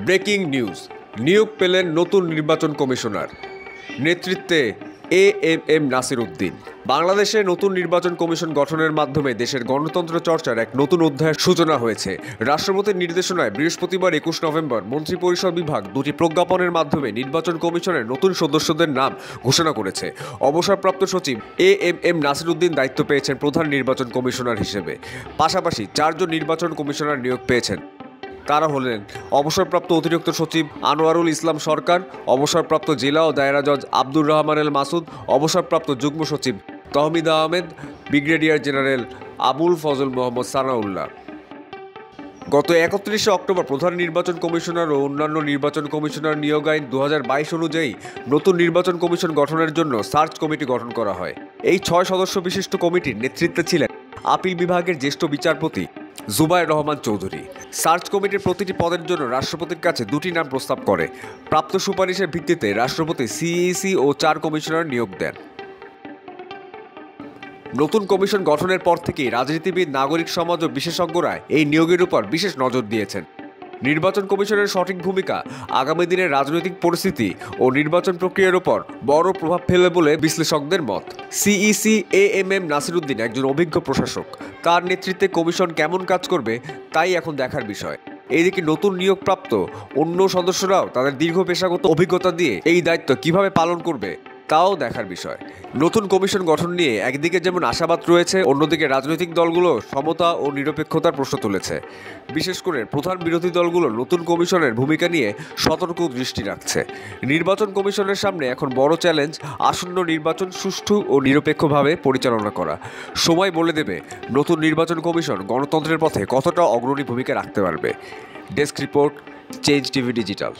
Breaking news, নিয়োগ পেলেন নতুন নির্বাচন কমিশনার, নেতৃত্বে এএমএম নাসির উদ্দিন। বাংলাদেশে নতুন নির্বাচন কমিশন গঠনের মাধ্যমে দেশের গণতন্ত্র চর্চার এক নতুন অধ্যায়ের সূচনা হয়েছে। রাষ্ট্রপতির নির্দেশনায় বৃহস্পতিবার ২১ নভেম্বর মন্ত্রিপরিষদ বিভাগ দুটি প্রজ্ঞাপনের মাধ্যমে নির্বাচন কমিশনের নতুন সদস্যদের নাম ঘোষণা করেছে। অবসরপ্রাপ্ত সচিব এএমএম নাসির উদ্দিন দায়িত্ব পেয়েছেন প্রধান নির্বাচন কমিশনার হিসেবে। পাশাপাশি ৪ জন নির্বাচন কমিশনার নিয়োগ পেয়েছেন। তারা হলেন অবসরপ্রাপ্ত অতিরিক্ত সচিব আনোয়ারুল ইসলাম সরকার, অবসরপ্রাপ্ত জেলা ও দায়রা জজ আব্দুর রহমান এল মাসুদ, অবসরপ্রাপ্ত যুগ্ম সচিব তহমিদ আহমেদ, ব্রিগেডিয়ার জেনারেল আবুল ফজল মোহাম্মদ সানাউল্লাহ। গত ৩১ অক্টোবর প্রধান নির্বাচন কমিশনার ও অন্যান্য নির্বাচন কমিশনার নিয়োগ আইন ২০২২ অনুযায়ী নতুন নির্বাচন কমিশন গঠনের জন্য সার্চ কমিটি গঠন করা হয়। এই ৬ সদস্য বিশিষ্ট কমিটির নেতৃত্বে ছিলেন আপিল বিভাগের জ্যেষ্ঠ বিচারপতি জুবায়ের রহমান চৌধুরী। সার্চ কমিটির প্রতিটি পদের জন্য রাষ্ট্রপতির কাছে ২টি নাম প্রস্তাব করে। প্রাপ্ত সুপারিশের ভিত্তিতে রাষ্ট্রপতি সিইসি ও ৪ কমিশনার নিয়োগ দেন। নতুন কমিশন গঠনের পর থেকেই রাজনীতিবিদ, নাগরিক সমাজ ও বিশেষজ্ঞরা এই নিয়োগের উপর বিশেষ নজর দিয়েছেন। নির্বাচন কমিশনের সঠিক ভূমিকা আগামী দিনের রাজনৈতিক পরিস্থিতি ও নির্বাচন প্রক্রিয়ার উপর বড় প্রভাব ফেলবে বলে বিশ্লেষকদের মত। সিইসি এএমএম নাসির উদ্দিন একজন অভিজ্ঞ প্রশাসক। তার নেতৃত্বে কমিশন কেমন কাজ করবে তাই এখন দেখার বিষয়। এদিকে নতুন নিয়োগপ্রাপ্ত অন্য সদস্যরাও তাদের দীর্ঘ পেশাগত অভিজ্ঞতা দিয়ে এই দায়িত্ব কিভাবে পালন করবে তাও দেখার বিষয়। নতুন কমিশন গঠন নিয়ে একদিকে যেমন আশাবাদ রয়েছে, অন্যদিকে রাজনৈতিক দলগুলো সমতা ও নিরপেক্ষতার প্রশ্ন তুলেছে। বিশেষ করে প্রধান বিরোধী দলগুলো নতুন কমিশনের ভূমিকা নিয়ে সতর্ক দৃষ্টি রাখছে। নির্বাচন কমিশনের সামনে এখন বড় চ্যালেঞ্জ আসন্ন নির্বাচন সুষ্ঠু ও নিরপেক্ষভাবে পরিচালনা করা। সময় বলে দেবে নতুন নির্বাচন কমিশন গণতন্ত্রের পথে কতটা অগ্রণী ভূমিকা রাখতে পারবে। Desk report, change TV digital.